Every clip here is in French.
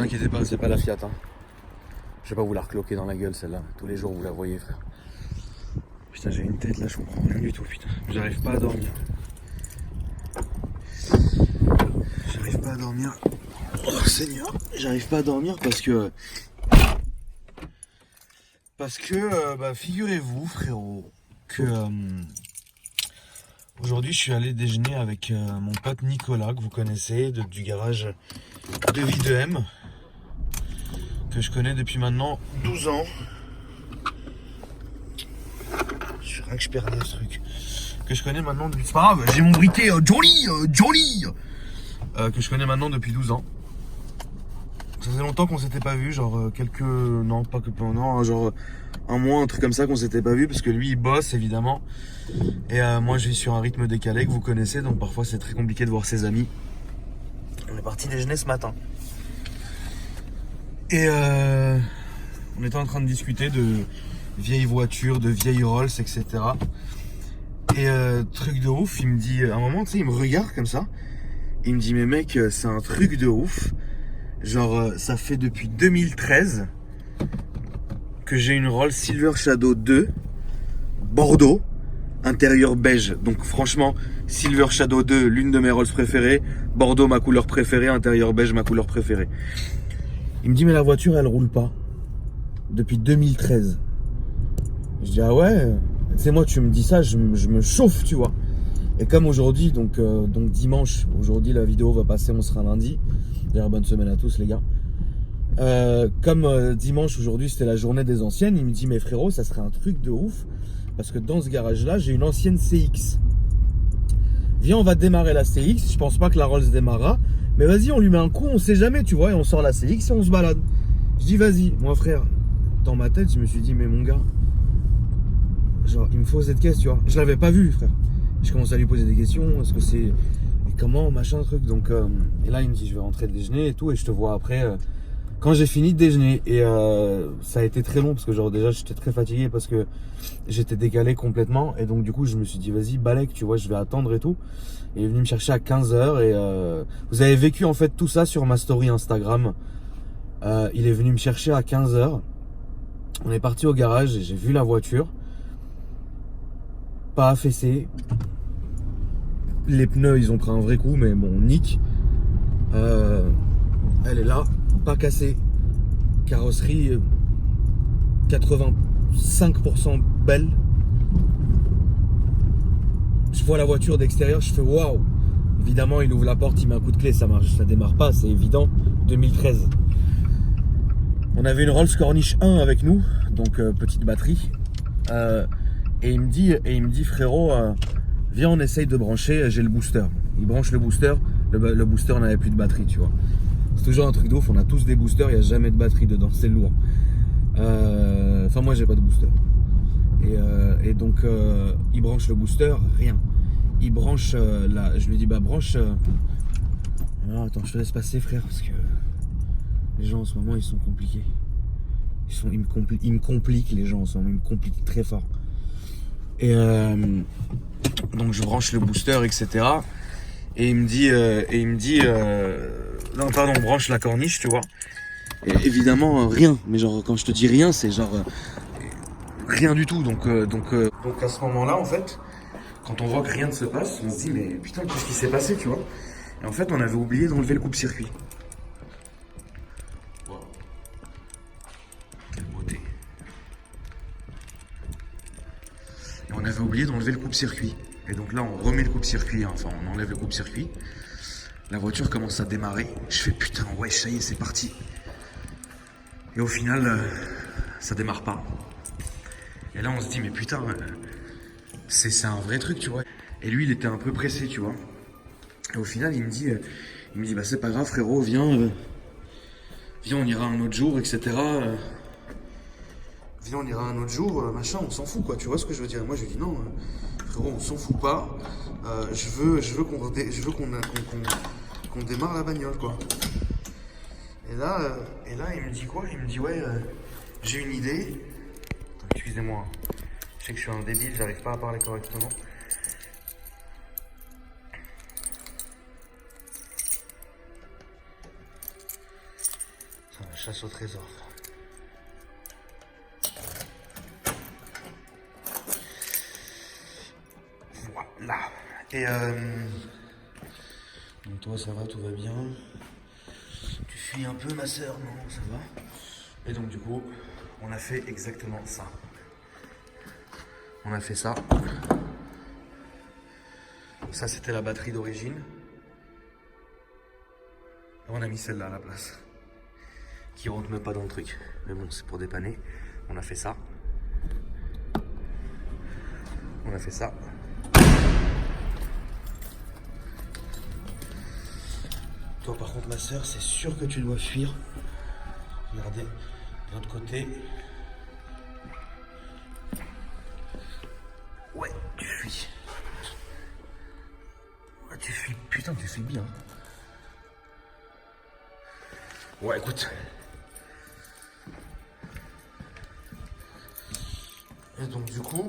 vous inquiétez pas, c'est pas la Fiat. Hein. Je vais pas vous la recloquer dans la gueule celle-là. Tous les jours vous la voyez, frère. Putain, j'ai une tête là, je comprends rien du tout, putain. J'arrive pas à dormir. J'arrive pas à dormir. Oh Seigneur, j'arrive pas à dormir parce que figurez-vous, frérot, que aujourd'hui je suis allé déjeuner avec mon pote Nicolas, que vous connaissez, du garage de Vie2M, que je connais depuis maintenant 12 ans. Je suis rien que je perdais ce truc. Que je connais maintenant depuis... C'est pas grave, j'ai mon briquet Jolly que je connais maintenant depuis 12 ans. Ça faisait longtemps qu'on s'était pas vu, genre quelques... Non, pas que pendant, genre un mois, un truc comme ça qu'on s'était pas vu, parce que lui il bosse évidemment. Et moi je vis sur un rythme décalé que vous connaissez, donc parfois c'est très compliqué de voir ses amis. On est parti déjeuner ce matin. Et on était en train de discuter de vieilles voitures, de vieilles Rolls, etc. Et truc de ouf, il me dit, à un moment, tu sais, il me regarde comme ça. Il me dit, mais mec, c'est un truc de ouf. Genre, ça fait depuis 2013 que j'ai une Rolls Silver Shadow 2, Bordeaux, intérieur beige. Donc franchement, Silver Shadow 2, l'une de mes Rolls préférées. Bordeaux, ma couleur préférée. Intérieur beige, ma couleur préférée. Il me dit, mais la voiture, elle roule pas. Depuis 2013. Je dis, ah ouais, tu sais, moi, tu me dis ça, je me chauffe, tu vois. Et comme aujourd'hui, donc dimanche, aujourd'hui la vidéo va passer, on sera lundi. D'ailleurs, bonne semaine à tous les gars. Comme dimanche aujourd'hui c'était la journée des anciennes, il me dit mais frérot, ça serait un truc de ouf parce que dans ce garage là j'ai une ancienne CX. Viens, on va démarrer la CX. Je pense pas que la Rolls démarrera, mais vas-y, on lui met un coup, on sait jamais, tu vois, et on sort la CX et on se balade. Je dis vas-y. Moi frère, dans ma tête je me suis dit mais mon gars, genre il me faut cette caisse, tu vois. Je l'avais pas vue, frère. Je commence à lui poser des questions, est-ce que c'est... Comment, machin, truc. Donc, et là, il me dit, je vais rentrer déjeuner et tout, et je te vois après, quand j'ai fini de déjeuner. Et ça a été très long, parce que genre, déjà, j'étais très fatigué, parce que j'étais décalé complètement. Et donc, du coup, je me suis dit, vas-y, Balek, tu vois, je vais attendre et tout. Et il est venu me chercher à 15h, et vous avez vécu, en fait, tout ça sur ma story Instagram. Il est venu me chercher à 15h. On est parti au garage, et j'ai vu la voiture. Pas affaissée. Les pneus ils ont pris un vrai coup, mais bon, nique. Elle est là, pas cassée. Carrosserie 85% belle. Je vois la voiture d'extérieur, je fais waouh. Évidemment, il ouvre la porte, il met un coup de clé, ça marche, ça démarre pas, c'est évident. 2013. On avait une Rolls Corniche 1 avec nous, donc petite batterie. Et il me dit frérot, viens, on essaye de brancher, j'ai le booster. Il branche le booster, le booster n'avait plus de batterie, tu vois. C'est toujours un truc de ouf, on a tous des boosters, il n'y a jamais de batterie dedans, c'est lourd. Enfin, moi j'ai pas de booster. Et donc, il branche le booster, rien. Il branche je lui dis, bah branche... Alors, attends, je te laisse passer, frère, parce que les gens en ce moment, ils sont compliqués. Ils me compliquent, les gens en ce moment, ils me compliquent très fort. Et donc je branche le booster, etc. Et il me dit, non pardon, on branche la corniche, tu vois. Et évidemment rien, mais genre quand je te dis rien, c'est genre rien du tout. Donc à ce moment-là, en fait, quand on voit que rien ne se passe, on se dit mais putain, qu'est-ce qui s'est passé, tu vois. Et en fait, on avait oublié d'enlever le coupe-circuit. Wow. Quelle beauté. Et on avait oublié d'enlever le coupe-circuit. Et donc là, on remet le coupe-circuit, hein. Enfin, on enlève le coupe-circuit. La voiture commence à démarrer. Je fais putain, ouais, ça y est, c'est parti. Et au final, ça démarre pas. Et là, on se dit, mais putain, c'est un vrai truc, tu vois. Et lui, il était un peu pressé, tu vois. Et au final, il me dit, bah c'est pas grave, frérot, viens, on ira un autre jour, etc. Viens, on ira un autre jour, machin, on s'en fout, quoi. Tu vois ce que je veux dire? Et moi, je lui dis non, frérot, on s'en fout pas. Je veux qu'on démarre la bagnole, quoi. Et là, il me dit quoi? Il me dit ouais, j'ai une idée. Attends, excusez-moi, je sais que je suis un débile, j'arrive pas à parler correctement. chasse au trésor. Voilà. Et donc toi ça va, tout va bien. Tu fuis un peu ma soeur, non, ça va. Et donc du coup, on a fait exactement ça. On a fait ça. Ça c'était la batterie d'origine. On a mis celle-là à la place. Qui rentre même pas dans le truc. Mais bon, c'est pour dépanner. On a fait ça. On a fait ça. Toi par contre ma soeur, c'est sûr que tu dois fuir. Regardez, de l'autre côté. Ouais, tu fuis. Ouais, tu fuis. Putain, tu fuis bien. Ouais, écoute. Et donc du coup,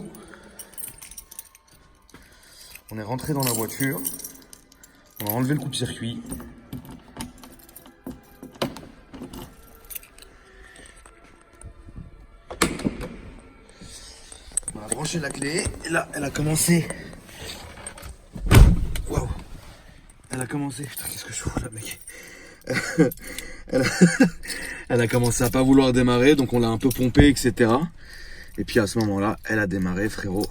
on est rentré dans la voiture. On a enlevé le coupe-circuit. On a branché la clé. Et là, elle a commencé. Waouh! Elle a commencé. Putain, qu'est-ce que je fous là, mec? Elle a commencé à pas vouloir démarrer, donc on l'a un peu pompé, etc. Et puis à ce moment-là, elle a démarré, frérot.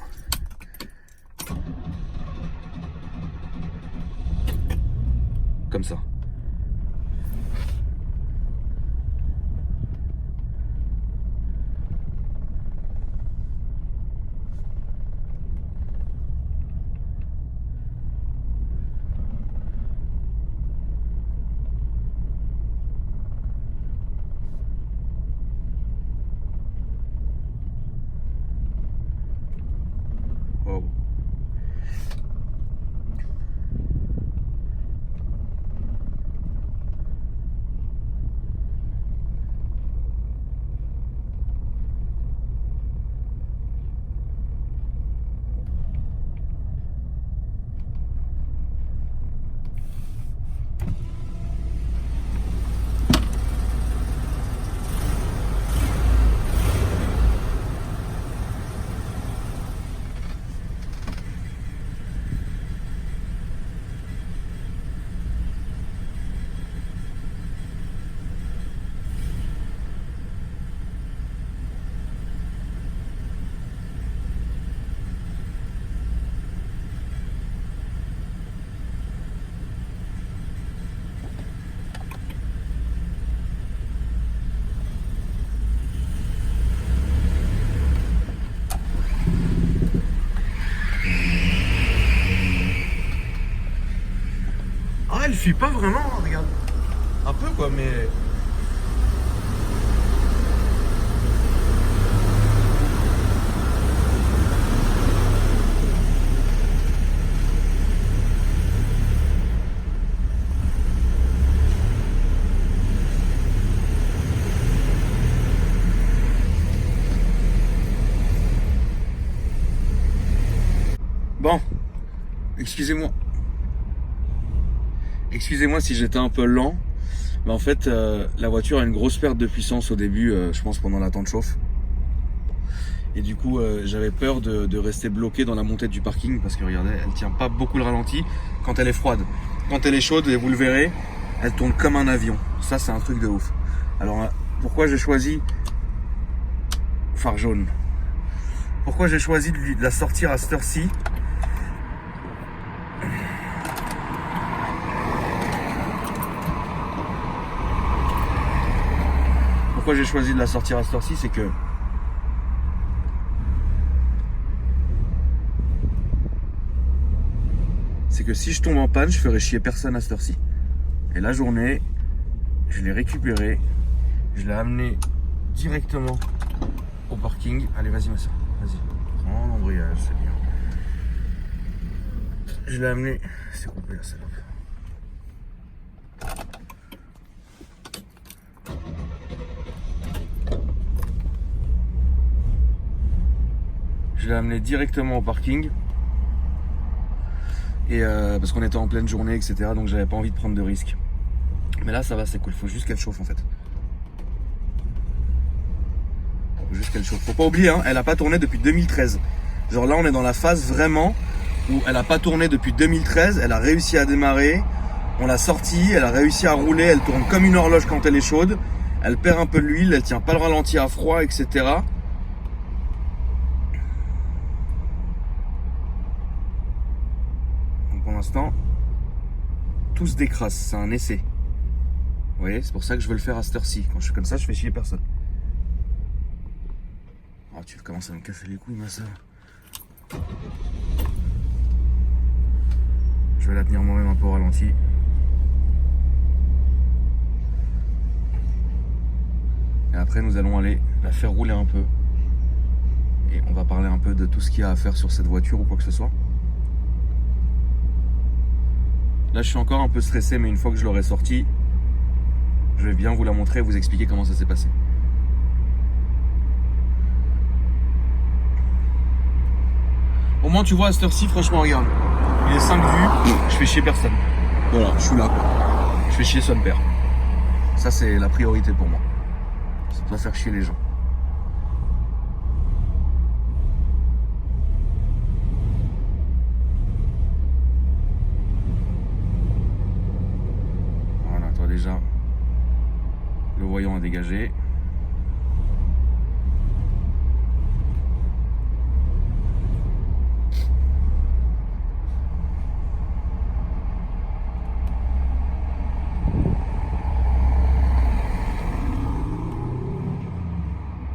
Comme ça. Wow. Ah, elle fuit pas vraiment, hein, regarde. Un peu quoi, mais... Bon, excusez-moi. Excusez-moi si j'étais un peu lent. Mais en fait, la voiture a une grosse perte de puissance au début, je pense pendant la temps de chauffe. Et du coup, j'avais peur de rester bloqué dans la montée du parking parce que regardez, elle tient pas beaucoup le ralenti quand elle est froide. Quand elle est chaude, et vous le verrez, elle tourne comme un avion. Ça, c'est un truc de ouf. Alors, pourquoi j'ai choisi phare jaune? Pourquoi j'ai choisi de la sortir à cette heure-ci? Pourquoi j'ai choisi de la sortir à cette heure-ci, c'est que si je tombe en panne, je ferai chier personne à cette heure-ci. Et la journée, je l'ai récupérée, je l'ai amenée directement au parking. Allez, vas-y ma soeur, vas-y, prends l'embrayage, c'est bien. Je l'ai amenée, c'est coupé la salope. Je l'ai amené directement au parking. Et parce qu'on était en pleine journée, etc. Donc j'avais pas envie de prendre de risques. Mais là ça va, c'est cool, faut juste qu'elle chauffe en fait. qu'elle chauffe. Faut pas oublier, hein, elle a pas tourné depuis 2013. Genre là, on est dans la phase vraiment où elle a pas tourné depuis 2013. Elle a réussi à démarrer. On l'a sortie, elle a réussi à rouler. Elle tourne comme une horloge quand elle est chaude. Elle perd un peu de l'huile, elle tient pas le ralenti à froid, etc. Donc pour l'instant, tout se décrasse. C'est un essai. Vous voyez, c'est pour ça que je veux le faire à cette heure-ci. Quand je suis comme ça, je fais chier personne. Oh, tu commences à me casser les couilles, ma soeur. Je vais la tenir moi-même un peu au ralenti. Et après, nous allons aller la faire rouler un peu. Et on va parler un peu de tout ce qu'il y a à faire sur cette voiture ou quoi que ce soit. Là, je suis encore un peu stressé, mais une fois que je l'aurai sortie, je vais bien vous la montrer et vous expliquer comment ça s'est passé. Au moins, tu vois, à cette heure-ci, franchement, regarde. Il est 5 vues, je fais chier personne. Voilà, je suis là, quoi. Je fais chier son père. Ça, c'est la priorité pour moi. C'est de pas faire chier les gens. Voilà, toi déjà, le voyant a dégagé.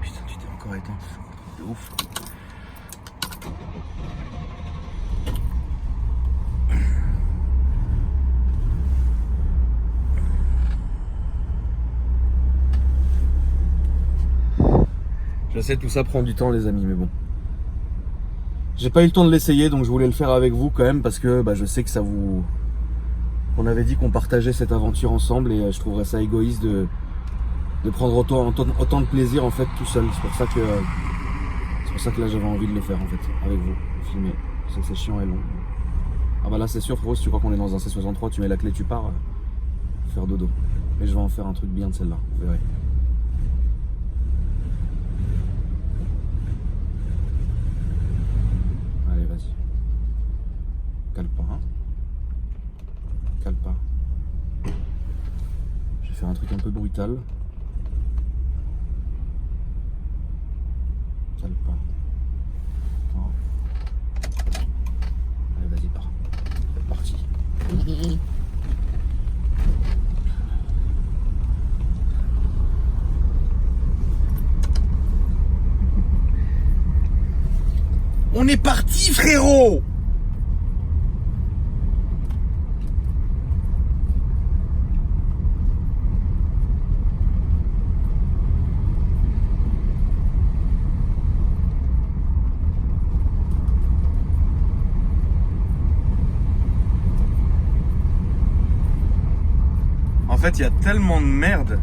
Putain, tu t'es encore éteint, c'est un truc de ouf. Je sais, tout ça prend du temps, les amis, mais bon. J'ai pas eu le temps de l'essayer, donc je voulais le faire avec vous quand même, parce que je sais que ça vous... On avait dit qu'on partageait cette aventure ensemble, et je trouverais ça égoïste de prendre autant de plaisir en fait tout seul. C'est pour ça que là j'avais envie de le faire en fait, avec vous, de filmer. Je sais que c'est chiant et long. Ah bah là c'est sûr, frérot, si tu crois qu'on est dans un C63, tu mets la clé, tu pars, faire dodo. Mais je vais en faire un truc bien de celle-là, vous verrez. Allez, vas-y. Cale pas, hein. Cale pas. Je vais faire un truc un peu brutal. Cale pas. Non. Allez, vas-y, pars. C'est parti. On est parti, frérot! En fait, il y a tellement de merde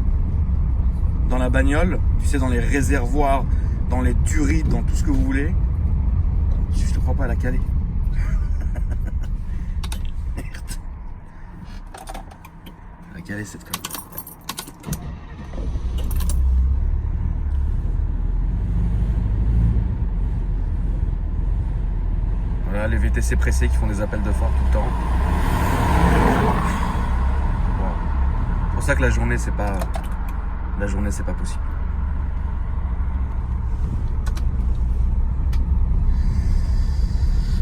dans la bagnole, tu sais, dans les réservoirs, dans les durites, dans tout ce que vous voulez. Je te crois pas à la caler. Merde. À la caler cette conne. Voilà les VTC pressés qui font des appels de phare tout le temps. C'est pour ça que la journée c'est pas possible.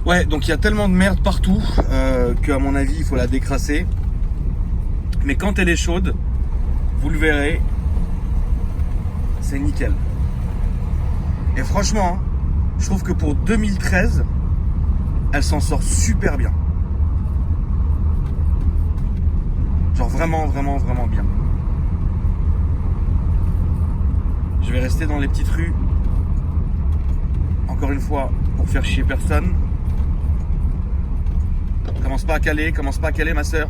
Ouais, donc il y a tellement de merde partout qu'à mon avis il faut la décrasser. Mais quand elle est chaude, vous le verrez, c'est nickel. Et franchement, je trouve que pour 2013, elle s'en sort super bien. Genre vraiment, vraiment, vraiment bien. Je vais rester dans les petites rues. Encore une fois, pour faire chier personne. Commence pas à caler ma soeur.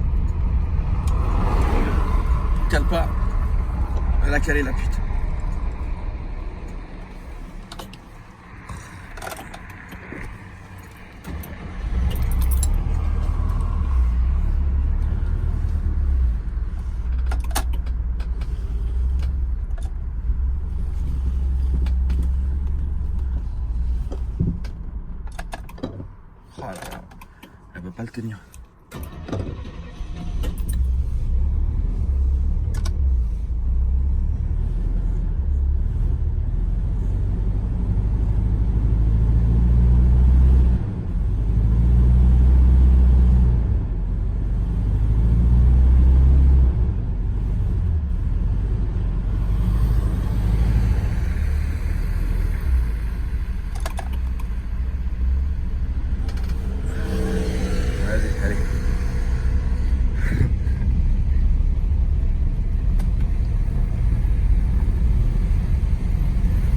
Cale pas. Elle a calé la pute. pas le tenir.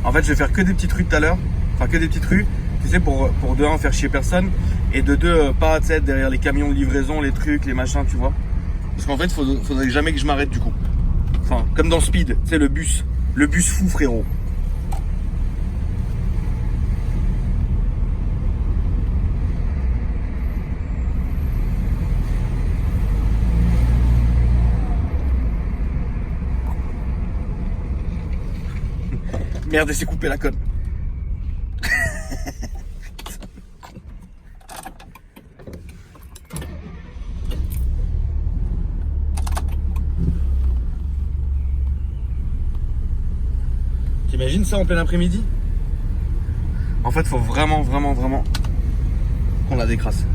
En fait, je vais faire que des petites rues tout à l'heure. Enfin, que des petites rues. Tu sais, pour de un, faire chier personne. Et de deux, pas, tu sais, derrière les camions de livraison, les trucs, les machins, tu vois. Parce qu'en fait, faudrait jamais que je m'arrête du coup. Enfin, comme dans Speed, tu sais, le bus. Le bus fou, frérot. Merde, elle s'est coupée la conne. T'imagines ça en plein après-midi? En fait, faut vraiment qu'on la décrasse.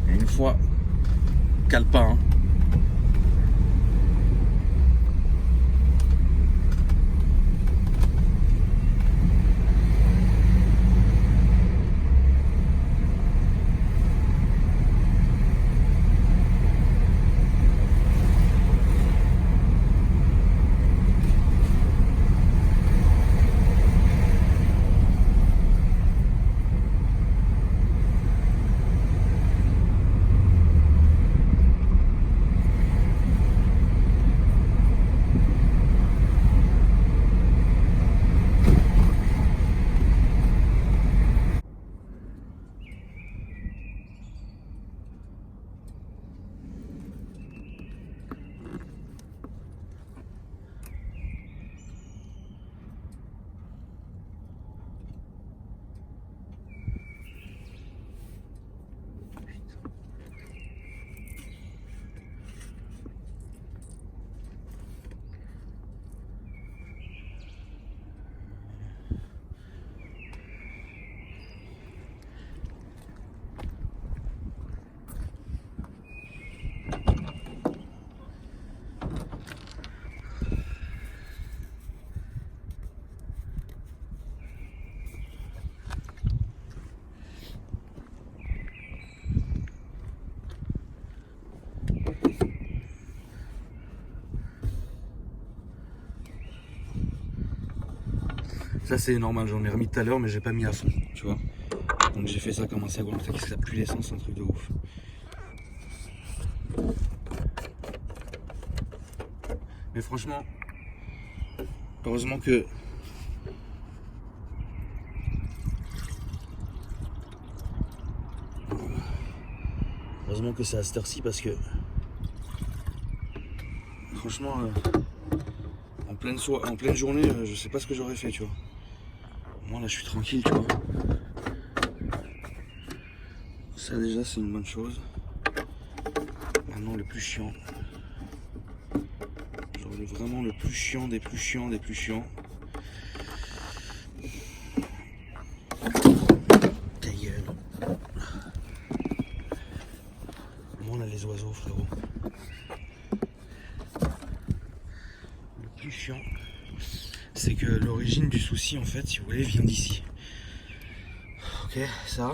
Et une fois, cale pas, hein. Ça c'est normal, j'en ai remis tout à l'heure mais j'ai pas mis à fond, tu vois. Donc j'ai fait ça comme un second, qu'est-ce que ça pue l'essence, un truc de ouf. Mais franchement, heureusement que c'est à cette heure-ci parce que franchement en pleine journée je sais pas ce que j'aurais fait, tu vois. Moi là je suis tranquille, tu vois. Ça déjà c'est une bonne chose. Maintenant le plus chiant. Genre vraiment le plus chiant des plus chiants des plus chiants. Ta gueule. Moi on a les oiseaux, frérot. Le plus chiant, c'est que l'origine du souci en fait, si vous voulez, vient d'ici. Ok, ça.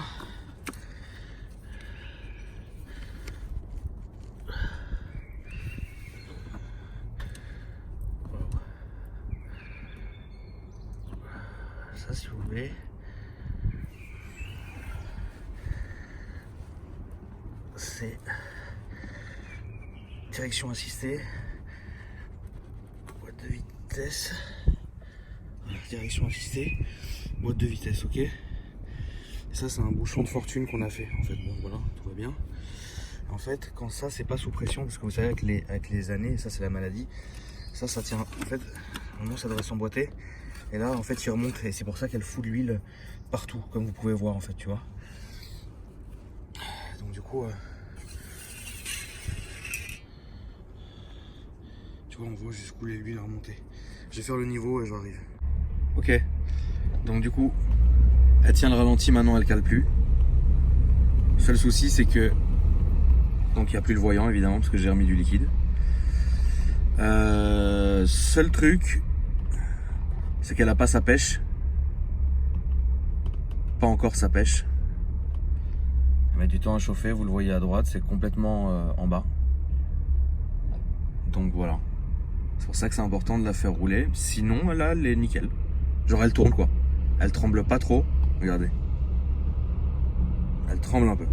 Ça, si vous voulez. C'est direction assistée, boîte de vitesse, direction assistée, boîte de vitesse, ok. Et ça c'est un bouchon de fortune qu'on a fait en fait. Bon voilà, tout va bien. En fait quand ça c'est pas sous pression, parce que vous savez avec les années, ça c'est la maladie, Ça tient. En fait, normalement ça devrait s'emboîter. Et là, en fait, il remonte. Et c'est pour ça qu'elle fout de l'huile partout, comme vous pouvez voir, en fait, tu vois. Donc du coup, tu vois, on voit jusqu'où l'huile est remontée. Je vais faire le niveau et j'arrive. Ok. Donc du coup, elle tient le ralenti maintenant, elle cale plus. Le seul souci, c'est que donc il n'y a plus le voyant évidemment parce que j'ai remis du liquide. Seul truc, c'est qu'elle a pas sa pêche. Pas encore sa pêche. Elle met du temps à chauffer, vous le voyez à droite, c'est complètement en bas. Donc voilà. C'est pour ça que c'est important de la faire rouler. Sinon, là, elle est nickel. Genre, elle tourne quoi. Elle tremble pas trop. Regardez. Elle tremble un peu.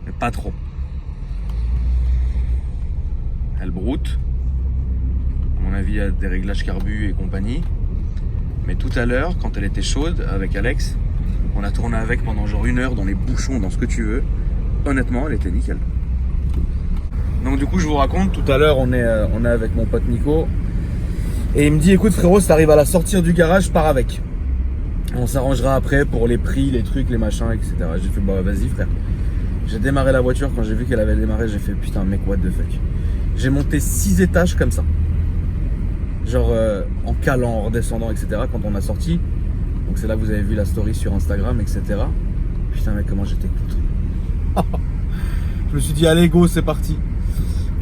Mais pas trop. Elle broute. À mon avis, il y a des réglages carbu et compagnie. Mais tout à l'heure, quand elle était chaude avec Alex, on a tourné avec pendant genre 1 heure dans les bouchons, dans ce que tu veux. Honnêtement, elle était nickel. Donc du coup, je vous raconte, tout à l'heure, on est avec mon pote Nico. Et il me dit, écoute frérot, si t'arrives à la sortir du garage, pars avec. On s'arrangera après pour les prix, les trucs, les machins, etc. J'ai fait, bah vas-y frère. J'ai démarré la voiture, quand j'ai vu qu'elle avait démarré, j'ai fait, putain mec, what the fuck. J'ai monté 6 étages comme ça. Genre en calant, en redescendant, etc. quand on a sorti. Donc c'est là que vous avez vu la story sur Instagram, etc. Putain mec, comment j'étais content. Je me suis dit, allez go, c'est parti.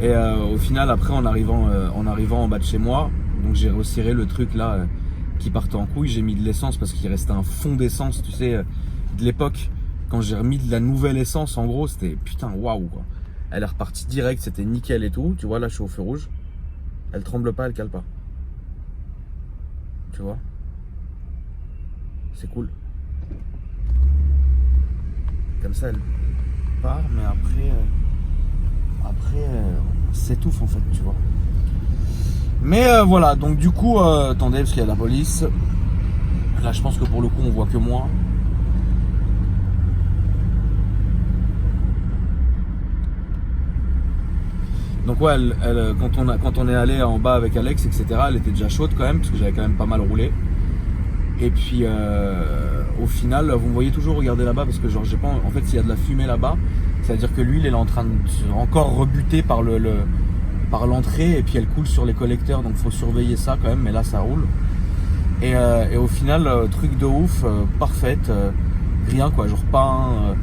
Et au final, après, en arrivant en bas de chez moi, donc j'ai resserré le truc là qui partait en couille. J'ai mis de l'essence parce qu'il restait un fond d'essence, tu sais, de l'époque. Quand j'ai remis de la nouvelle essence, en gros, c'était putain, waouh quoi. Elle est repartie direct, c'était nickel et tout. Tu vois, là, je suis au feu rouge. Elle tremble pas, elle cale pas. Tu vois? C'est cool. Comme ça, elle part, mais après, on s'étouffe en fait, tu vois. Mais voilà, donc du coup, attendez, parce qu'il y a la police. Là, je pense que pour le coup, on voit que moi. Donc ouais, quand on est allé en bas avec Alex, etc., elle était déjà chaude quand même, parce que j'avais quand même pas mal roulé. Et puis au final, vous me voyez toujours regarder là-bas, parce que genre j'ai pas, en fait, s'il y a de la fumée là-bas, c'est-à-dire que l'huile elle est en train de encore rebuter par par l'entrée, et puis elle coule sur les collecteurs, donc faut surveiller ça quand même. Mais là, ça roule. Et au final, truc de ouf, parfaite, rien quoi, genre pas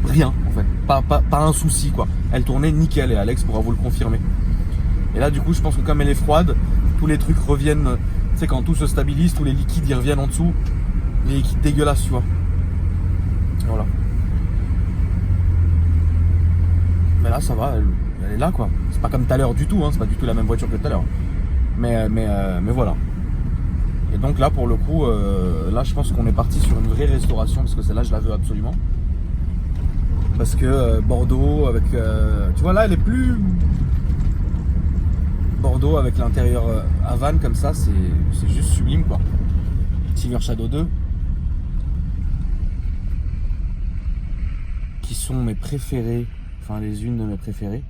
rien en fait, pas un souci quoi. Elle tournait nickel et Alex pourra vous le confirmer. Et là, du coup, je pense que comme elle est froide, tous les trucs reviennent. Tu sais, quand tout se stabilise, tous les liquides ils reviennent en dessous. Les liquides dégueulasses, tu vois. Voilà. Mais là, ça va, elle est là quoi. C'est pas comme tout à l'heure du tout, hein, c'est pas du tout la même voiture que tout à l'heure. Mais voilà. Et donc là, pour le coup, là, je pense qu'on est parti sur une vraie restauration parce que celle-là, je la veux absolument. Parce que Bordeaux, avec. Tu vois, là, elle est plus. Bordeaux avec l'intérieur Havane comme ça, c'est juste sublime quoi. Silver Shadow 2 qui sont mes préférés, enfin les unes de mes préférées.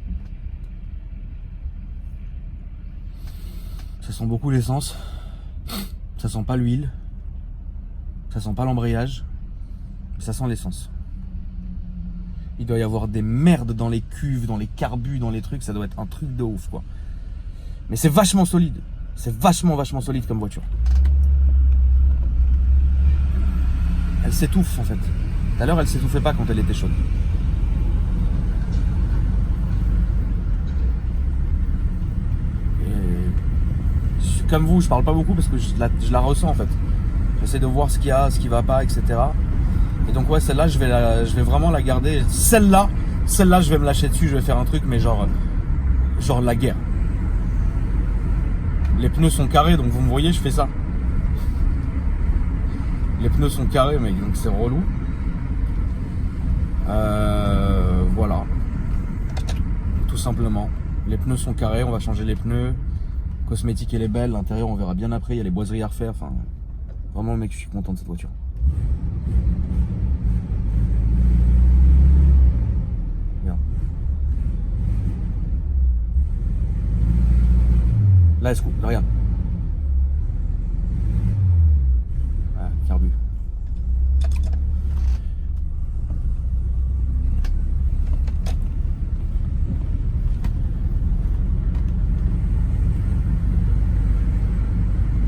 Ça sent beaucoup l'essence, ça sent pas l'huile, ça sent pas l'embrayage, ça sent l'essence. Il doit y avoir des merdes dans les cuves, dans les carbus, dans les trucs, ça doit être un truc de ouf quoi. Mais c'est vachement solide. C'est vachement solide comme voiture. Elle s'étouffe en fait. Tout à l'heure, elle s'étouffait pas quand elle était chaude. Et comme vous, je parle pas beaucoup parce que je la ressens en fait. J'essaie de voir ce qu'il y a, ce qui va pas, etc. Et donc ouais, celle-là, je vais vraiment la garder. Celle-là, je vais me lâcher dessus. Je vais faire un truc, mais genre la guerre. Les pneus sont carrés, donc vous me voyez, je fais ça. Les pneus sont carrés, mais donc c'est relou. Voilà. Tout simplement. Les pneus sont carrés, on va changer les pneus. Cosmétique, elle est belle. L'intérieur, on verra bien après. Il y a les boiseries à refaire. Enfin, vraiment, mec, je suis content de cette voiture. Bien. Là, elle se coupe, regarde. Voilà, carbu.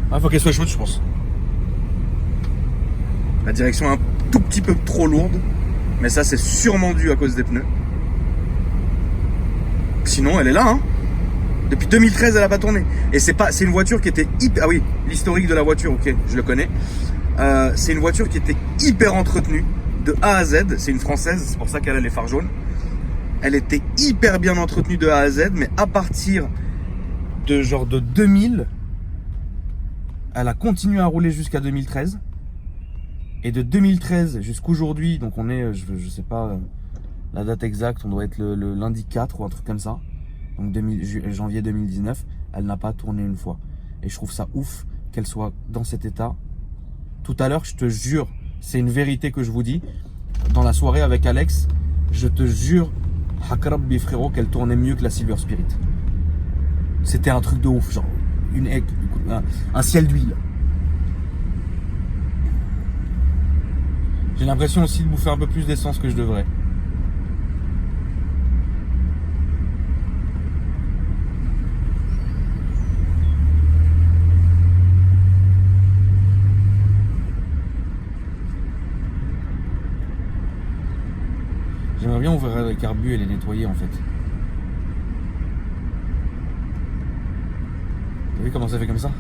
Ah, faut qu'elle soit chaude, je pense. La direction est un tout petit peu trop lourde, mais ça, c'est sûrement dû à cause des pneus. Sinon, elle est là, hein. Depuis 2013, elle a pas tourné. Et c'est une voiture qui était hyper... Ah oui, l'historique de la voiture, ok, je le connais. C'est une voiture qui était hyper entretenue, de A à Z. C'est une française, c'est pour ça qu'elle a les phares jaunes. Elle était hyper bien entretenue de A à Z, mais à partir de genre de 2000, elle a continué à rouler jusqu'à 2013. Et de 2013 jusqu'aujourd'hui, donc on est, je sais pas la date exacte, on doit être le lundi 4 ou un truc comme ça. Donc janvier 2019, elle n'a pas tourné une fois. Et je trouve ça ouf qu'elle soit dans cet état. Tout à l'heure, je te jure, c'est une vérité que je vous dis. Dans la soirée avec Alex, je te jure, Hakrabbi frérot, qu'elle tournait mieux que la Silver Spirit. C'était un truc de ouf, genre un ciel d'huile. J'ai l'impression aussi de bouffer un peu plus d'essence que je devrais. J'aimerais bien ouvrir le carbu et les nettoyer en fait. T'as vu comment ça fait comme ça?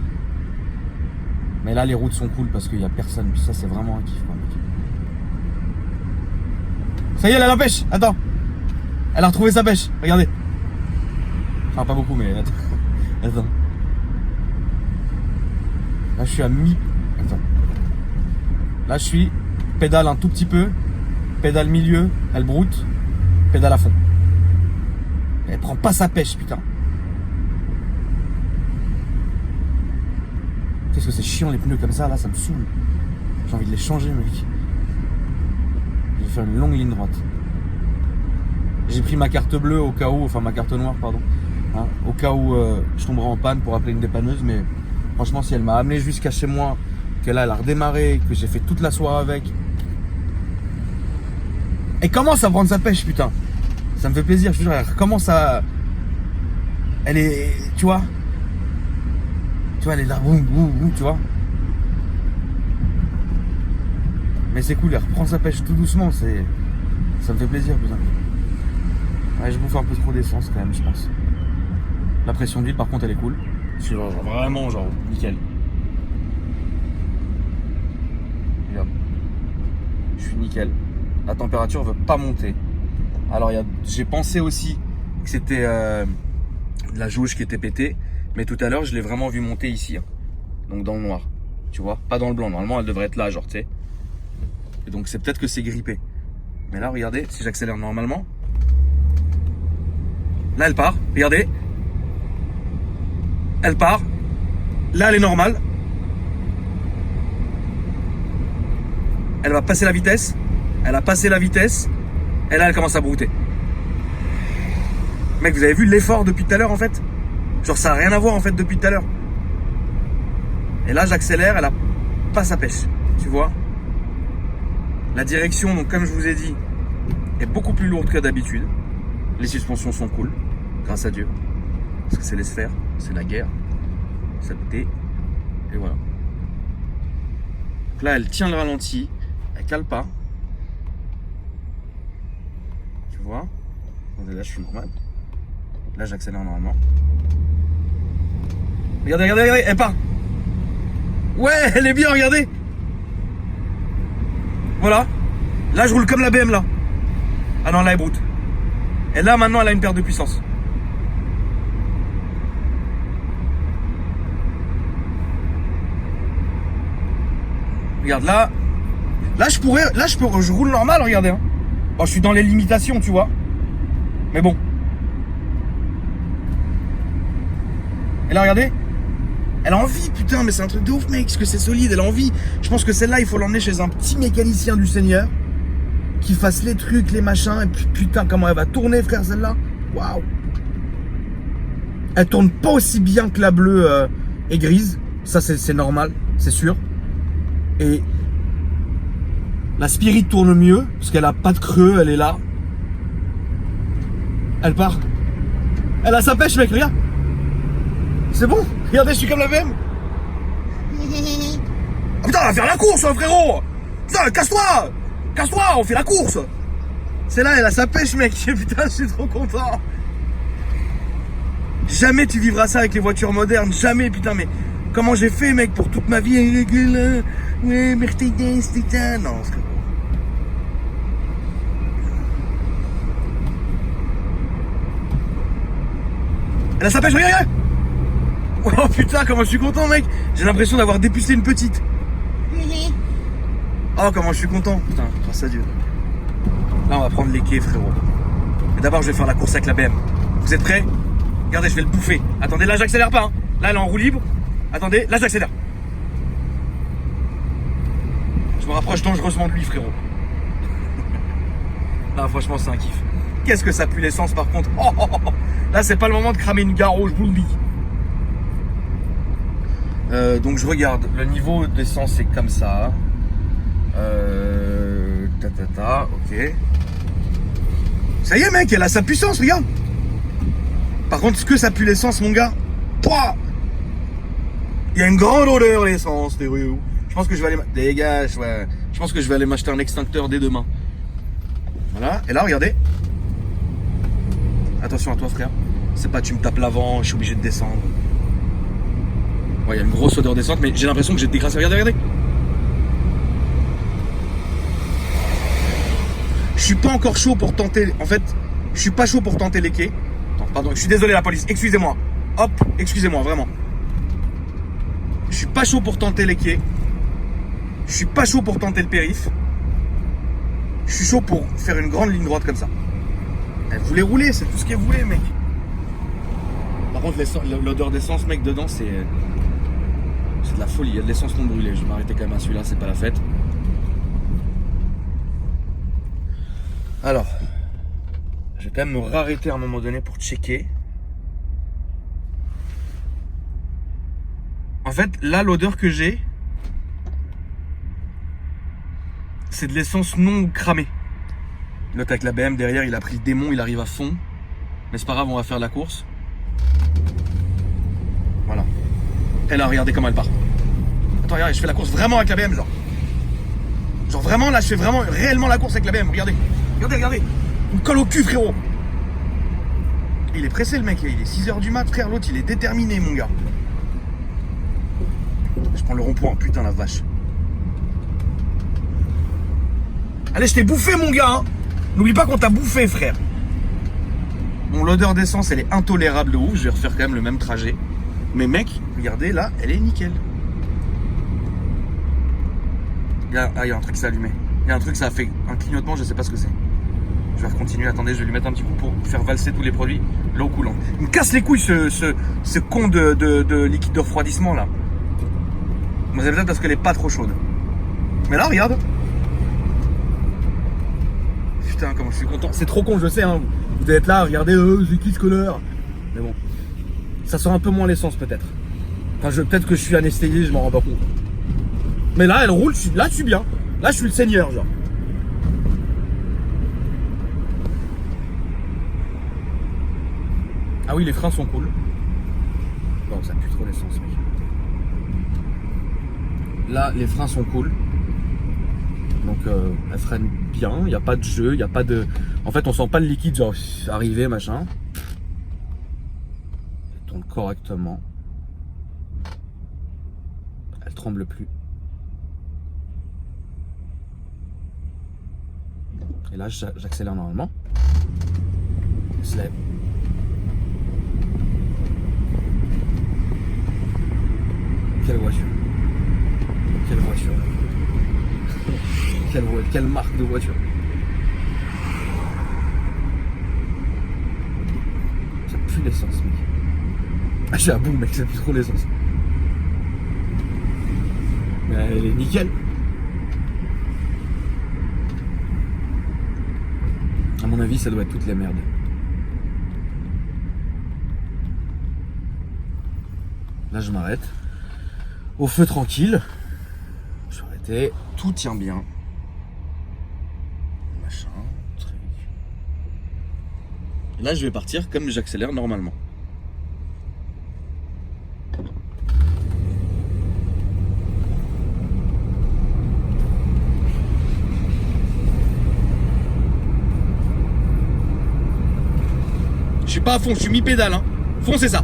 Mais là les routes sont cool parce qu'il n'y a personne. Puis ça c'est vraiment un kiff quoi, mec. Ça y est, elle a la pêche. Attends. Elle a retrouvé sa pêche. Regardez. Enfin pas beaucoup mais attends. Attends. Là je suis à mi... Attends. Là je suis pédale un tout petit peu. Pédale milieu, elle broute, pédale à fond. Elle prend pas sa pêche, putain. Qu'est-ce que c'est chiant les pneus comme ça, là, ça me saoule. J'ai envie de les changer, mec. Je vais faire une longue ligne droite. J'ai pris ma carte bleue au cas où, enfin ma carte noire, pardon. Hein, au cas où je tomberais en panne pour appeler une dépanneuse, mais franchement, si elle m'a amené jusqu'à chez moi, que là, elle a redémarré, que j'ai fait toute la soirée avec. Et commence à prendre sa pêche, putain. Ça me fait plaisir, je te jure, elle recommence à... Elle est... Tu vois, elle est là, tu vois. Mais c'est cool, elle reprend sa pêche tout doucement, c'est... Ça me fait plaisir, putain. Ouais, je bouffe un peu trop d'essence quand même, je pense. La pression d'huile, par contre, elle est cool. C'est genre, vraiment, genre, nickel. Regarde. Je suis nickel. La température veut pas monter. Alors j'ai pensé aussi que c'était la jauge qui était pétée, mais tout à l'heure je l'ai vraiment vu monter ici, hein. Donc dans le noir, tu vois, pas dans le blanc. Normalement elle devrait être là, genre tu sais. Et donc c'est peut-être que c'est grippé. Mais là regardez, si j'accélère normalement, là elle part. Regardez, elle part. Là elle est normale. Elle va passer la vitesse. Elle a passé la vitesse, et là elle commence à brouter. Mec, vous avez vu l'effort depuis tout à l'heure en fait? Genre ça n'a rien à voir en fait depuis tout à l'heure. Et là j'accélère, elle a pas sa pêche, tu vois. La direction, donc comme je vous ai dit, est beaucoup plus lourde que d'habitude. Les suspensions sont cool, grâce à Dieu. Parce que c'est les sphères, c'est la guerre. Ça pété. Et voilà. Donc là elle tient le ralenti, elle cale pas. Tu vois, là je suis normal. Là j'accélère normalement. Regardez, elle part. Ouais, elle est bien, regardez. Voilà. Là je roule comme la BM là. Ah non, là elle broute. Et là maintenant elle a une perte de puissance. Regarde là. Je roule normal, regardez. Hein. Bon, je suis dans les limitations, tu vois. Mais bon. Et là, regardez. Elle a envie, putain, mais c'est un truc de ouf, mec. Parce que c'est solide, elle a envie. Je pense que celle-là, il faut l'emmener chez un petit mécanicien du Seigneur. Qui fasse les trucs, les machins. Et puis, putain, comment elle va tourner, frère, celle-là. Waouh. Elle tourne pas aussi bien que la bleue et grise. Ça, c'est normal, c'est sûr. Et la Spirit tourne mieux, parce qu'elle a pas de creux, elle est là. Elle part. Elle a sa pêche, mec, regarde. C'est bon, regardez, je suis comme la BM. Ah putain, on va faire la course, hein, frérot. Putain, casse-toi. Casse-toi, on fait la course. C'est là, elle a sa pêche, mec. Putain, je suis trop content. Jamais tu vivras ça avec les voitures modernes. Jamais, putain, mais comment j'ai fait, mec, pour toute ma vie. Ouais, Mercedes, putain. Non, c'est bon. Elle a sa pêche, regarde. Oh putain, comment je suis content, mec. J'ai l'impression d'avoir dépucelé une petite. Oh, comment je suis content. Putain, grâce à Dieu. Là, on va prendre les quais, frérot. Mais d'abord, je vais faire la course avec la BM. Vous êtes prêts? Regardez, je vais le bouffer. Attendez, là, j'accélère pas. Hein. Là, elle est en roue libre. Attendez, là, j'accélère. Je me rapproche dangereusement de lui, frérot. Là, franchement, c'est un kiff. Qu'est-ce que ça pue l'essence, par contre. Oh, oh, oh. Là, c'est pas le moment de cramer une garo, je vous le dis. Donc, je regarde. Le niveau d'essence, c'est comme ça. Ok. Ça y est, mec, elle a sa puissance, regarde. Par contre, ce que ça pue l'essence, mon gars. Pouah, il y a une grande odeur l'essence, je pense que je vais aller... Dégage, ouais. Je pense que je vais aller m'acheter un extincteur dès demain. Voilà, et là, regardez. Attention à toi, frère. C'est pas tu me tapes l'avant, je suis obligé de descendre. Ouais, il y a une grosse odeur d'essence, mais j'ai l'impression que j'ai décrassé. Regardez, regardez. Je suis pas encore chaud pour tenter... En fait, je suis pas chaud pour tenter les quais. Attends, pardon, je suis désolé la police, excusez-moi. Hop, excusez-moi, vraiment. Je suis pas chaud pour tenter les quais. Je suis pas chaud pour tenter le périph. Je suis chaud pour faire une grande ligne droite comme ça. Elle voulait rouler, c'est tout ce qu'elle voulait, mec. Par contre, l'odeur d'essence, mec, dedans, c'est de la folie. Il y a de l'essence non brûlée. Je vais m'arrêter quand même à celui-là, c'est pas la fête. Alors, je vais quand même me rarrêter à un moment donné pour checker. En fait, là, l'odeur que j'ai, c'est de l'essence non cramée. L'autre avec la BM derrière, il a pris le démon, il arrive à fond. Mais c'est pas grave, on va faire la course. Voilà. Et là, regardez comment elle part. Attends, regardez, je fais la course vraiment avec la BM, genre. Genre vraiment, là, je fais vraiment, réellement la course avec la BM, regardez. Regardez, regardez. Il me colle au cul, frérot. Il est pressé, le mec. Il est 6h du mat, frère. L'autre, il est déterminé, mon gars. Je prends le rond-point. Putain, la vache. Allez, je t'ai bouffé, mon gars. Hein. N'oublie pas qu'on t'a bouffé, frère. Bon, l'odeur d'essence, elle est intolérable de ouf. Je vais refaire quand même le même trajet. Mais mec, regardez, là, elle est nickel. Il y a un truc qui s'est allumé. Il y a un truc, ça a fait un clignotement, je sais pas ce que c'est. Je vais continuer, attendez, je vais lui mettre un petit coup pour faire valser tous les produits. L'eau coulante. Il me casse les couilles ce con de liquide de refroidissement là. Mais c'est peut-être parce qu'elle est pas trop chaude. Mais là, regarde. Putain, comment je suis content. C'est trop con, je sais, hein. Vous devez être là, regardez, c'est qui ce connard. Mais bon. Ça sent un peu moins l'essence peut-être. Enfin, peut-être que je suis anesthésié, je m'en rends pas compte. Mais là, elle roule, là, je suis bien. Là, je suis le seigneur, genre. Ah oui, les freins sont cool. Bon, ça pue trop l'essence, mec. Là, les freins sont cool. Donc, elle freine bien. Il n'y a pas de jeu, il n'y a pas de... En fait, on sent pas le liquide, genre, arriver, machin. Elle tourne correctement. Elle tremble plus. Et là, j'accélère normalement. Elle se lève. Quelle voiture. Quelle voiture. Quelle marque de voiture. Ça pue l'essence, mec. Ah, j'ai un bout, mec, ça pue trop l'essence. Mais elle est nickel. À mon avis, ça doit être toutes les merdes. Là, je m'arrête. Au feu tranquille. Je suis arrêté. Tout tient bien. Machin, truc. Et là, je vais partir comme j'accélère normalement. Je suis pas à fond, je suis mi-pédale. Hein. Fond, c'est ça.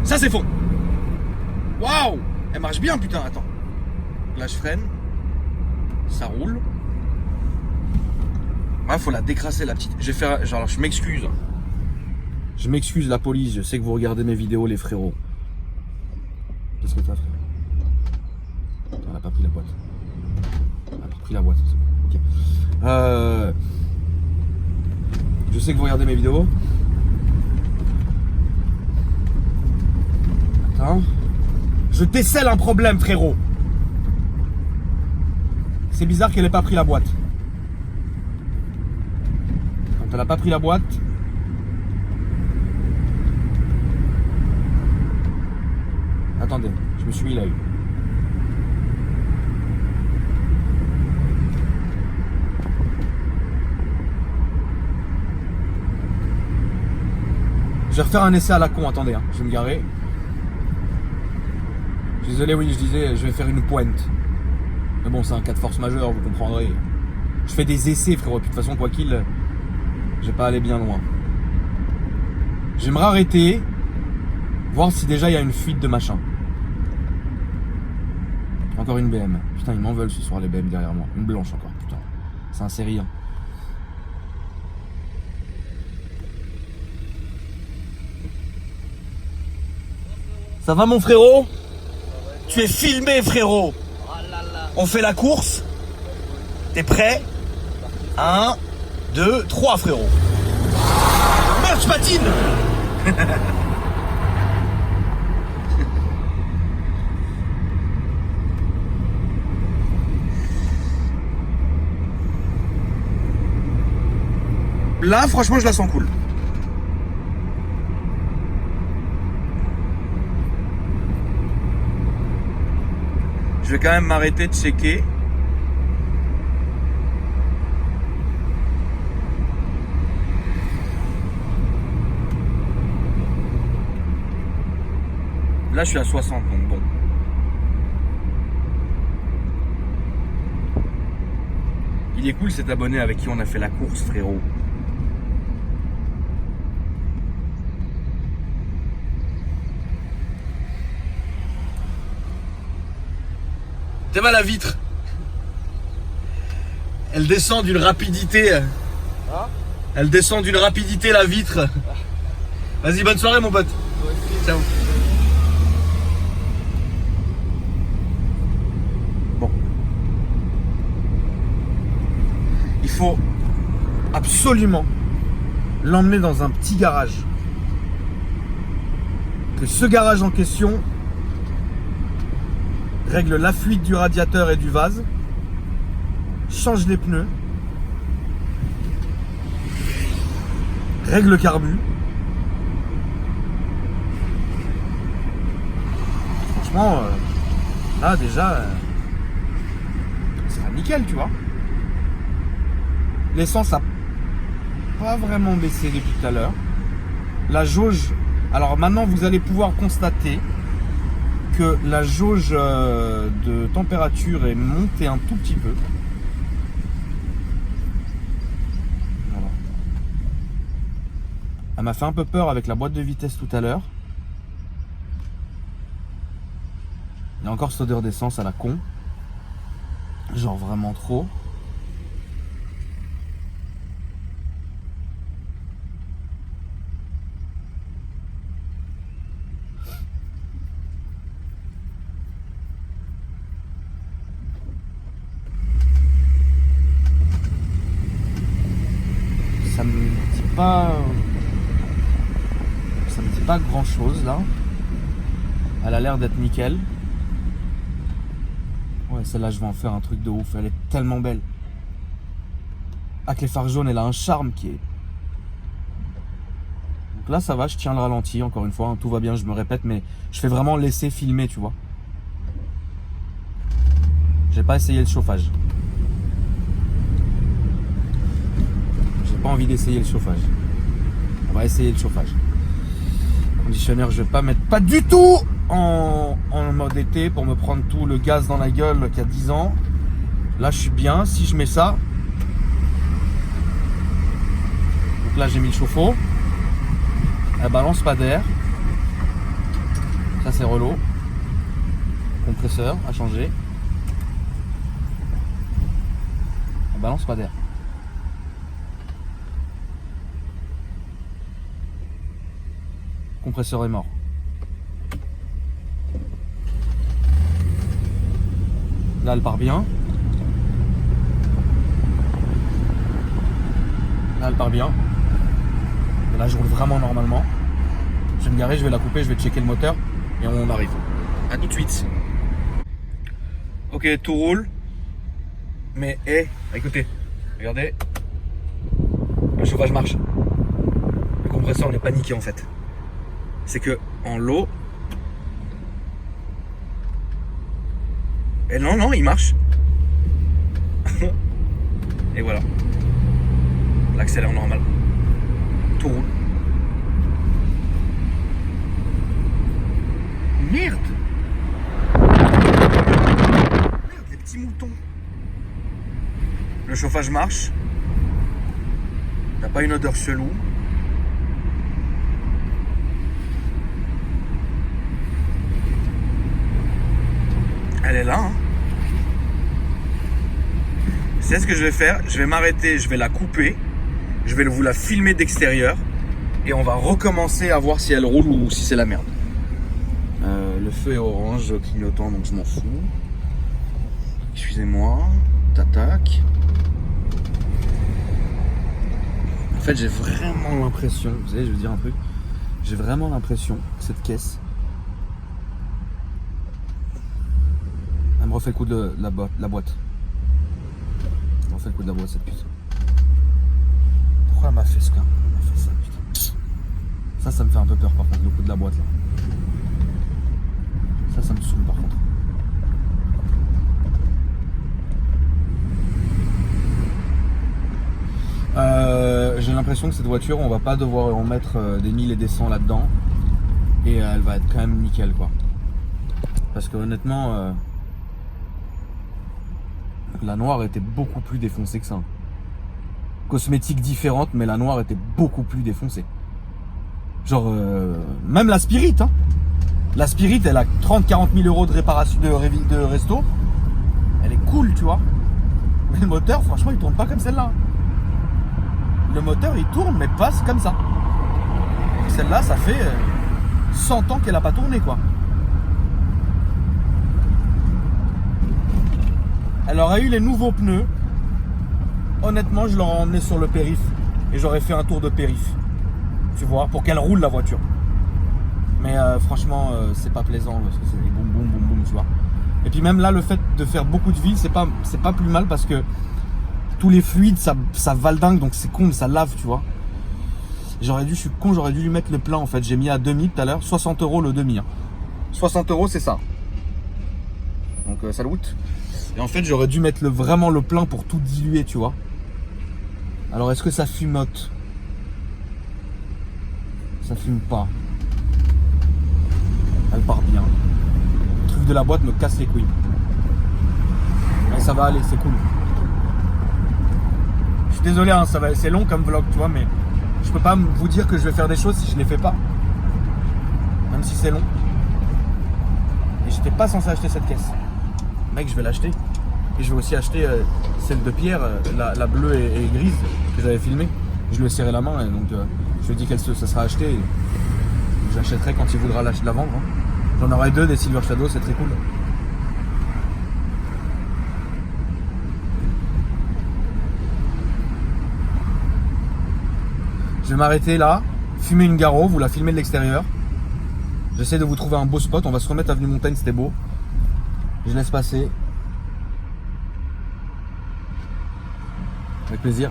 Ça, c'est fond. Waouh! Elle marche bien, putain, attends. Là, je freine. Ça roule. Ouais, faut la décrasser, la petite. Je vais faire. Genre, je m'excuse. Je m'excuse, la police. Je sais que vous regardez mes vidéos, les frérots. Qu'est-ce que t'as, frère? Elle a pas pris la boîte. Elle a pris la boîte, c'est bon. Ok. Je sais que vous regardez mes vidéos. Attends. Je décèle un problème, frérot. C'est bizarre qu'elle ait pas pris la boîte. Quand elle a pas pris la boîte. Attendez, je me suis mis l'œil. Je vais refaire un essai à la con, attendez, hein. Je vais me garer. Désolé, oui, je disais, je vais faire une pointe. Mais bon, c'est un cas de force majeure, vous comprendrez. Je fais des essais, frérot, et puis de toute façon, quoi qu'il, je vais pas aller bien loin. J'aimerais arrêter, voir si déjà il y a une fuite de machin. Encore une BM. Putain, ils m'en veulent ce soir, les BM derrière moi. Une blanche encore, putain. C'est un série 1. Ça va, mon frérot? Tu es filmé, frérot. On fait la course. T'es prêt? 1, 2, 3, frérot. Merde, je patine. Là, franchement, je la sens cool. Je vais quand même m'arrêter de checker. Là, je suis à 60, donc bon. Il est cool cet abonné avec qui on a fait la course, frérot. T'es mal la vitre. Elle descend d'une rapidité. Hein? Elle descend d'une rapidité la vitre. Vas-y, bonne soirée mon pote. Ciao. Bon. Il faut absolument l'emmener dans un petit garage. Que ce garage en question règle la fuite du radiateur et du vase, change les pneus, règle le carbu. Franchement, là déjà, ça va nickel, tu vois. L'essence a pas vraiment baissé depuis tout à l'heure. La jauge, alors maintenant vous allez pouvoir constater que la jauge de température est montée un tout petit peu. Voilà. Elle m'a fait un peu peur avec la boîte de vitesse tout à l'heure. Il y a encore cette odeur d'essence à la con. Genre vraiment trop. Ça me dit pas grand chose là. Elle a l'air d'être nickel. Ouais, celle-là je vais en faire un truc de ouf. Elle est tellement belle. Avec les phares jaunes, elle a un charme qui est Donc là ça va, je tiens le ralenti encore une fois, hein, tout va bien, je me répète, mais je fais vraiment laisser filmer, tu vois. J'ai pas essayé le chauffage. J'ai pas envie d'essayer le chauffage. On va essayer le chauffage. Conditionneur, je vais pas mettre pas du tout en mode été pour me prendre tout le gaz dans la gueule qu'il y a 10 ans. Là je suis bien, si je mets ça. Donc là j'ai mis le chauffe-eau. Elle balance pas d'air. Ça c'est relou. Compresseur à changer. Elle balance pas d'air. Compresseur est mort. Là elle part bien. Là elle part bien. Et là je roule vraiment normalement. Je vais me garer, je vais la couper, je vais checker le moteur et on arrive. A tout de suite. Ok, tout roule. Mais écoutez, regardez. Le chauffage marche. Le compresseur n'est pas niqué en fait. C'est que en low. Et non, il marche. Et voilà. L'accélère normal. Tout roule. Merde, les petits moutons. Le chauffage marche. T'as pas une odeur chelou. Elle est là, hein. C'est ce que je vais faire. Je vais m'arrêter, je vais la couper. Je vais vous la filmer d'extérieur. Et on va recommencer à voir si elle roule ou si c'est la merde. Le feu est orange, clignotant, donc je m'en fous. Excusez-moi. Tac. En fait, j'ai vraiment l'impression, vous savez, je vais vous dire un truc. J'ai vraiment l'impression que cette caisse, elle me refait le coup de la boîte. Elle me refait le coup de la boîte, cette putain. Pourquoi elle m'a fait ça, putain. Ça me fait un peu peur par contre, le coup de la boîte là. Ça me saoule par contre. J'ai l'impression que cette voiture, on va pas devoir en mettre des 1000 et des 100 là-dedans. Et elle va être quand même nickel quoi. Parce que honnêtement, la noire était beaucoup plus défoncée que ça. Cosmétique différente, mais la noire était beaucoup plus défoncée. Genre, même la Spirit, hein. La Spirit, elle a 30-40 000 euros de réparation, de resto. Elle est cool, tu vois. Mais le moteur, franchement, il tourne pas comme celle-là. Le moteur, il tourne, mais pas comme ça. Celle-là, ça fait 100 ans qu'elle a pas tourné, quoi. Elle aurait eu les nouveaux pneus. Honnêtement, je l'aurais emmené sur le périph. Et j'aurais fait un tour de périph. Tu vois, pour qu'elle roule la voiture. Mais franchement, c'est pas plaisant parce que c'est des boum boum boum boum, tu vois. Et puis même là, le fait de faire beaucoup de ville, c'est pas plus mal parce que tous les fluides, ça valdingue, donc c'est con, mais ça lave, tu vois. Je suis con, j'aurais dû lui mettre le plein en fait. J'ai mis à demi tout à l'heure, 60 € le demi. Hein. 60 €, c'est ça. Donc ça le coûte. Et en fait, j'aurais dû mettre vraiment le plein pour tout diluer, tu vois. Alors, est-ce que ça fumote? Ça fume pas. Elle part bien. Le truc de la boîte me casse les couilles. Mais ça va aller, c'est cool. Je suis désolé, hein, c'est long comme vlog, tu vois, mais je peux pas vous dire que je vais faire des choses si je les fais pas. Même si c'est long. Et j'étais pas censé acheter cette caisse. Mec, je vais l'acheter. Et je vais aussi acheter celle de Pierre, la bleue et grise que j'avais filmée. Je lui ai serré la main, et donc je lui ai dit que ça sera acheté. J'achèterai quand il voudra la vendre. Hein. J'en aurai 2 des Silver Shadow, c'est très cool. Je vais m'arrêter là, fumer une Garo, vous la filmez de l'extérieur. J'essaie de vous trouver un beau spot, on va se remettre avenue Montaigne, c'était beau. Je laisse passer. Avec plaisir.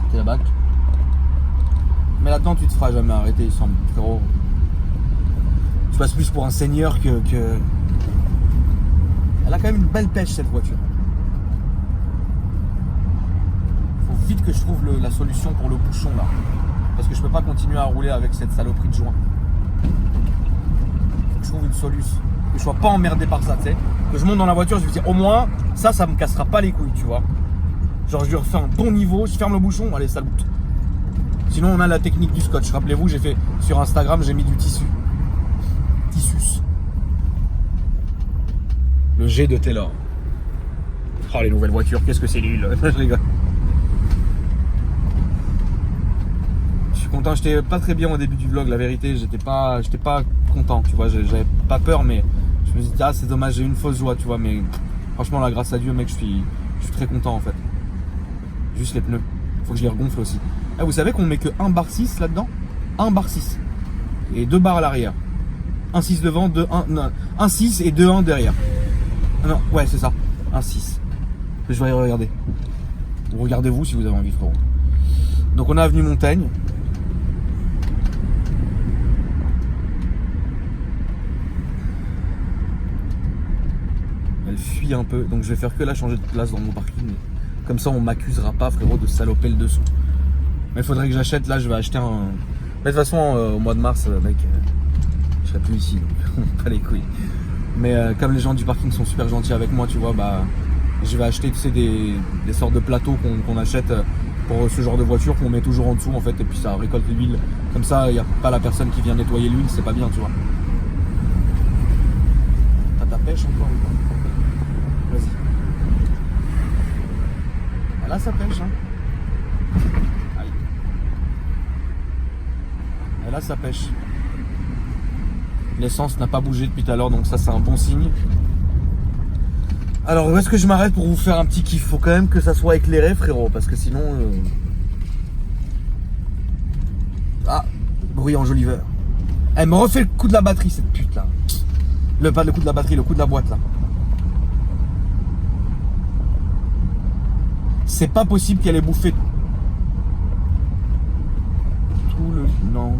C'était la bac. Mais là-dedans, tu te feras jamais arrêter, il semble, frérot. Tu passes plus pour un seigneur que... Elle a quand même une belle pêche, cette voiture. Faut vite que je trouve la solution pour le bouchon, là. Parce que je peux pas continuer à rouler avec cette saloperie de joint. Faut que je trouve une solution. Que je sois pas emmerdé par ça, tu sais. Que je monte dans la voiture, je me dis, au moins, ça me cassera pas les couilles, tu vois. Genre, je lui refais un bon niveau, je ferme le bouchon, allez, ça loot. Sinon, on a la technique du scotch. Rappelez-vous, j'ai fait sur Instagram, j'ai mis du tissu. Tissus. Le G de Taylor. Oh, les nouvelles voitures, qu'est-ce que c'est nul. Je rigole. Je suis content, j'étais pas très bien au début du vlog, la vérité, j'étais pas content, tu vois, j'avais pas peur, mais je me suis dit, ah, c'est dommage, j'ai eu une fausse joie, tu vois, mais franchement, là, grâce à Dieu, mec, je suis très content, en fait. Juste les pneus, faut que je les regonfle aussi. Ah, vous savez qu'on met que 1 bar 6 là-dedans, 1 bar 6 et 2 barres à l'arrière. 1 6 devant, 1 6 et 2 1 derrière. Ah non, ouais, c'est ça, 1 6. Je vais y regarder. Regardez-vous si vous avez envie, frérot. Donc on a avenue Montaigne. Elle fuit un peu, donc je vais faire que la changer de place dans mon parking. Comme ça on m'accusera pas, frérot, de saloper le dessous. Mais il faudrait que j'achète, là je vais acheter un... Mais de toute façon au mois de mars, mec, je serai plus ici, donc pas les couilles. Mais comme les gens du parking sont super gentils avec moi, tu vois, bah je vais acheter, tu sais, des sortes de plateaux qu'on achète pour ce genre de voiture qu'on met toujours en dessous en fait, et puis ça récolte l'huile. Comme ça, il n'y a pas la personne qui vient nettoyer l'huile, c'est pas bien, tu vois. T'as ta pêche encore ou pas? Vas-y. Elle a sa pêche, hein. Aïe. Elle a sa pêche. L'essence n'a pas bougé depuis tout à l'heure, donc ça c'est un bon signe. Alors où est-ce que je m'arrête pour vous faire un petit kiff? Faut quand même que ça soit éclairé, frérot, parce que sinon... Ah, bruit enjoliveur. Elle me refait le coup de la batterie, cette pute là. Pas le coup de la batterie, le coup de la boîte là. C'est pas possible qu'elle ait bouffé tout le... Non.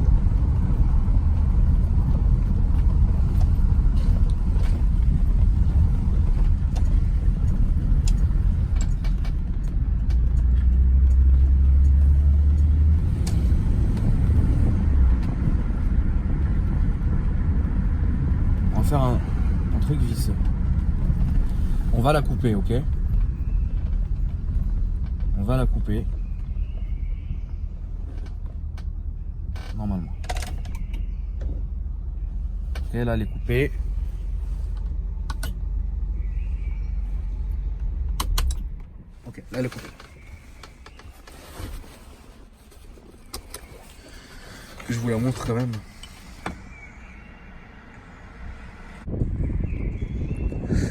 On va faire un truc visseux. On va la couper, ok? On va la couper. Normalement. Et là, elle est coupée. Ok, là, elle est coupée. Je vous la montre quand même.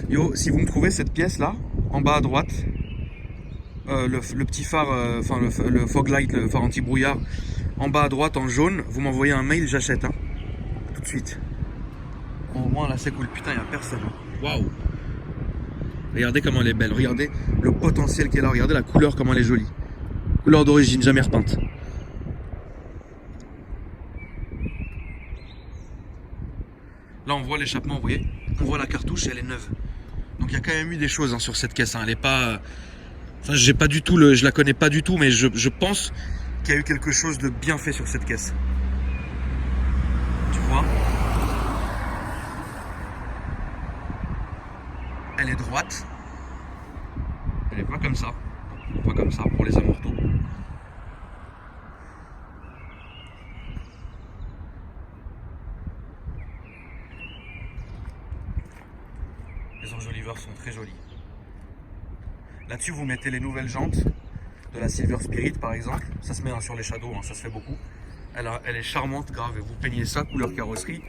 Yo, si vous me trouvez cette pièce là, en bas à droite, le petit phare, enfin le fog light, le phare anti-brouillard, en bas à droite en jaune, vous m'envoyez un mail, j'achète, hein, tout de suite. Au moins là c'est cool, putain il n'y a personne. Waouh! Regardez comment elle est belle, regardez le potentiel qu'elle a, regardez la couleur comment elle est jolie. Couleur d'origine, jamais repeinte. Là on voit l'échappement, vous voyez, on voit la cartouche, elle est neuve. Donc il y a quand même eu des choses hein, sur cette caisse, hein. Elle est pas... Enfin j'ai pas du tout je la connais pas du tout, mais je pense qu'il y a eu quelque chose de bien fait sur cette caisse. Tu vois? Elle est droite. Elle est pas comme ça. Pas comme ça pour les amortos. Les enjoliveurs sont très jolis. Là-dessus, vous mettez les nouvelles jantes de la Silver Spirit, par exemple. Ça se met hein, sur les Shadows, hein, ça se fait beaucoup. Elle est charmante, grave. Et vous peignez ça, couleur carrosserie.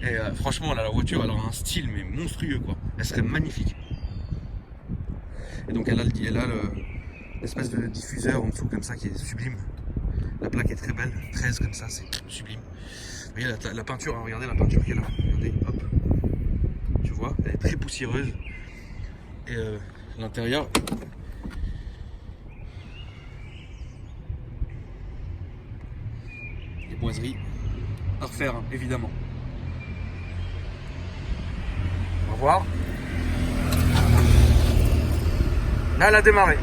Et franchement, la voiture, elle aura un style mais monstrueux, quoi. Elle serait magnifique. Et donc, elle a l'espèce de diffuseur en dessous, comme ça, qui est sublime. La plaque est très belle, 13 comme ça, c'est sublime. Regardez la peinture, hein, regardez la peinture qu'elle a. Regardez, hop. Tu vois, elle est très poussiéreuse. Et l'intérieur, viennoiserie à refaire, hein, évidemment. On va voir. Là, elle a démarré.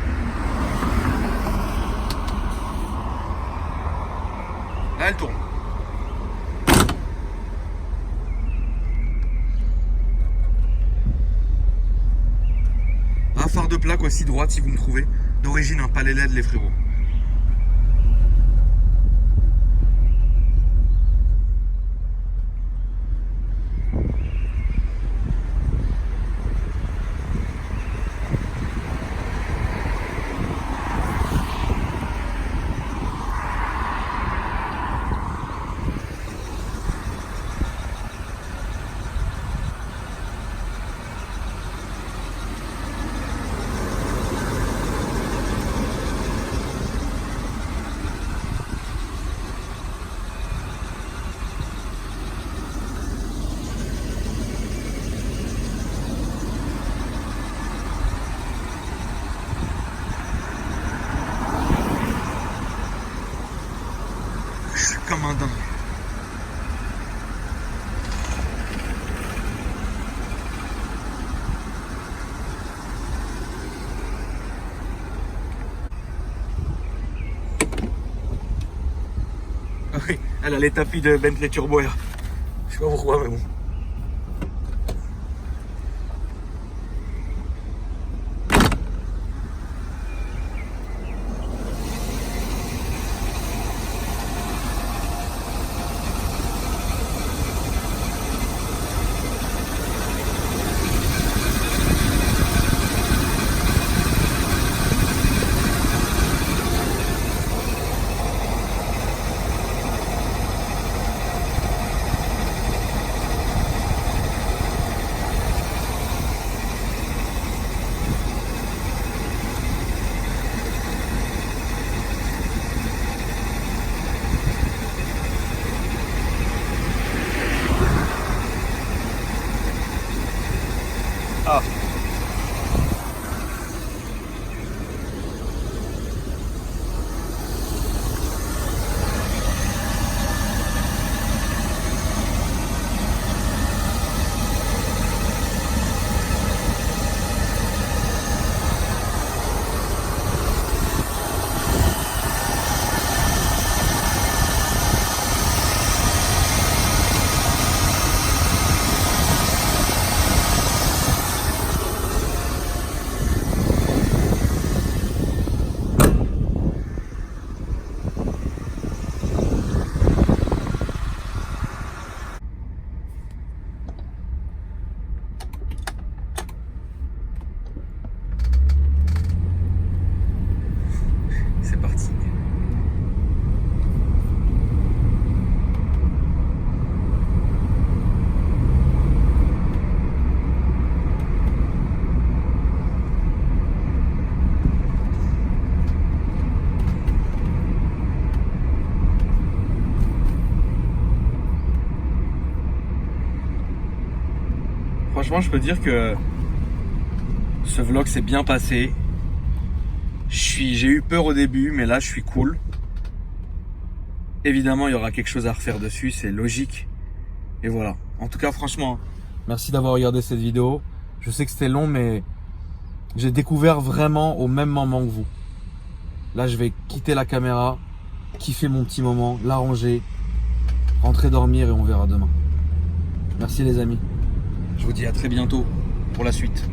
Là, elle tourne. Un phare de plaque aussi droite si vous me trouvez. D'origine un palais LED les frérots. Je suis comme un dingue. Ah oui, elle a les tapis de Bentley Turbo Air. Je sais pas pourquoi, mais bon. Ah. C'est parti. Franchement, je peux dire que ce vlog s'est bien passé. J'ai eu peur au début, mais là je suis cool. Évidemment, il y aura quelque chose à refaire dessus, c'est logique. Et voilà. En tout cas, franchement, merci d'avoir regardé cette vidéo. Je sais que c'était long, mais j'ai découvert vraiment au même moment que vous. Là, je vais quitter la caméra, kiffer mon petit moment, l'arranger, rentrer dormir et on verra demain. Merci les amis. Je vous dis à très bientôt pour la suite.